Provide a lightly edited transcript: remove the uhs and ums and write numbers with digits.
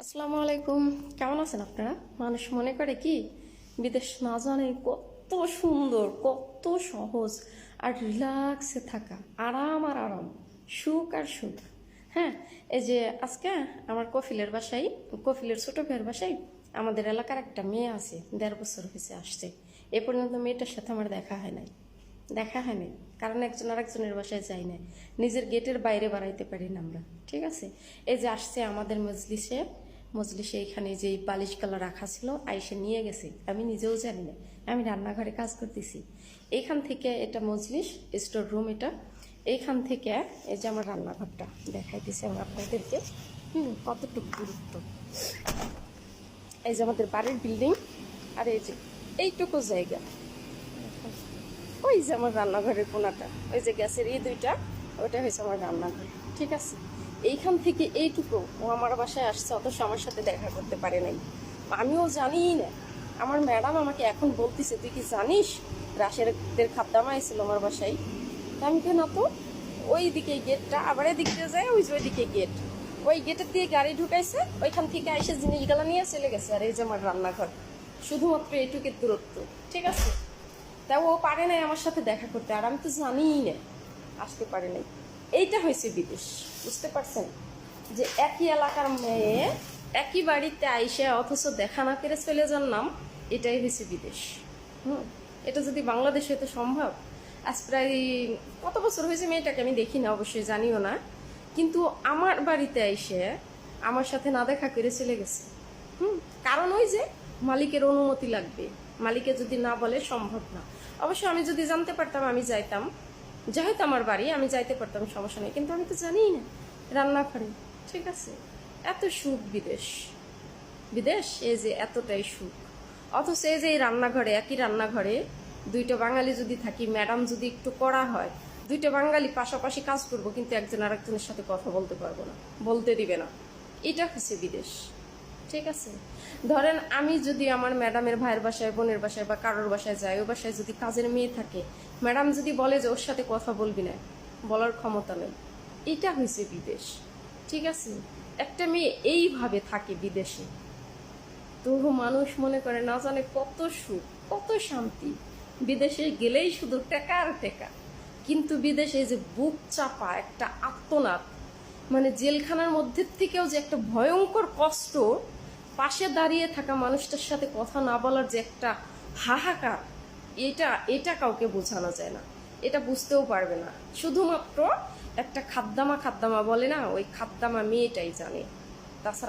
আসসালামু আলাইকুম। কেমন আছেন আপনারা? মানুষ মনে করে কি বিদেশ না জানে কত সুন্দর, কত সহজ আর রিল্যাক্সে থাকা, আরাম আর আরাম, সুখ আর সুখ। হ্যাঁ, এই যে আজকে আমার কফিলের ছোট ভাইয়ের বাসায় আমাদের এলাকার একটা মেয়ে আছে, 1.5 বছর হয়েছে আসছে। এ পর্যন্ত মেয়েটার সাথে আমার দেখা হয়নি, কারণ একজন আরেকজনের বাসায় যাই না, নিজের গেটের বাইরে বাড়াইতে পারি না আমরা। ঠিক আছে, এই যে আসছে আমাদের মজলিসে এখানে যে বালিশ কালা রাখা ছিল আইসে নিয়ে গেছে, আমি নিজেও জানি না, আমি রান্নাঘরে কাজ করতেছি। এইখান থেকে এটা মজলিস স্টোর রুম, এইখান থেকে এই যে আমার রান্নাঘরটা দেখাইতেছি আমি আপনাদেরকে। কতটুকু দূরত্ব, এই যে আমাদের বাড়ির বিল্ডিং, আর এই যে এইটুকু জায়গা, ওই যে আমার রান্নাঘরের কোনাটা, ওই যে গ্যাসের এই দুইটা, ওইটা হয়েছে আমার রান্নাঘর। ঠিক আছে, এইখান থেকে এইটুকু ও আমার বাসায় আসছে, অথচ আমার সাথে দেখা করতে পারে নাই। আমিও জানি না। আমার ম্যাডাম আমাকে এখন বলতেছে, তুই কি জানিস রাশেদের খাদ্দামা এসেছিল আমার বাসায়? তা আমি কেন, তো ওই দিকে গেটটা, আবার এদিক দিয়ে যায়, ওই যে ওইদিকে গেট, ওই গেটের দিয়ে গাড়ি ঢুকাইছে, ওইখান থেকে এসে জিনিসগুলো নিয়ে চলে গেছে। আর এই যে আমার রান্নাঘর, শুধুমাত্র এইটুকের দূরত্ব। ঠিক আছে, তা ও পারে নাই আমার সাথে দেখা করতে, আর আমি তো জানিই না, আসতে পারে নাই। এইটা হয়েছে বিদেশ, বুঝতে পারছেন? যে একই এলাকার মেয়ে একই বাড়িতে আইসে অথচ দেখা না করে চলে যার নাম, এটাই হয়েছে বিদেশ। এটা যদি বাংলাদেশে তো সম্ভব। আজ প্রায় কত বছর হয়েছে মেয়েটাকে আমি দেখি না, অবশ্যই জানিও না, কিন্তু আমার বাড়িতে আইসে আমার সাথে না দেখা করে চলে গেছে। কারণ ওই যে মালিকের অনুমতি লাগবে, মালিকে যদি না বলে সম্ভব না। অবশ্য আমি যদি জানতে পারতাম আমি যাইতাম, যেহেতু আমার বাড়ি আমি যাইতে পারতাম, সমস্যা নেই, কিন্তু আমি তো জানিই না রান্নাঘরে। ঠিক আছে, এত সুখ বিদেশ, বিদেশ এই যে এতটাই সুখ। অথচ এই যে এই রান্নাঘরে, একই রান্নাঘরে দুইটা বাঙালি যদি থাকি, ম্যাডাম যদি একটু কড়া হয়, দুইটা বাঙালি পাশাপাশি কাজ করব, কিন্তু একজন আরেকজনের সাথে কথা বলতে পারবো না, বলতে দিবে না। এটা হচ্ছে বিদেশ। ঠিক আছে, ধরেন আমি যদি আমার ম্যাডামের ভাইয়ের বাসায়, বোনের বাসায় বা কারোর বাসায় যাই, ওই বাসায় যদি কাজের মেয়ে থাকে, ম্যাডাম যদি বলে যে ওর সাথে কথা বলবি না, বলার ক্ষমতা নেই। এটা হয়েছে বিদেশ। ঠিক আছে, একটা মেয়ে এইভাবে থাকে বিদেশে, তবু মানুষ মনে করে না জানে কত সুখ, কত শান্তি। বিদেশে গেলেই শুধু টেকা আর টেকা, কিন্তু বিদেশে যে বুক চাপা একটা আত্মনাদ, মানে জেলখানার মধ্যে থেকেও যে একটা ভয়ঙ্কর কষ্ট, পাশে দাঁড়িয়ে থাকা মানুষটার সাথে কথা না বলার যে একটা হাহাকার, এটা এটা কাউকে বোঝানো যায় না, এটা বুঝতেও পারবে না। শুধুমাত্র একটা খাদ্দামা বলে না, ওই খাদ্দামা মেয়েটাই জানে, তাছাড়া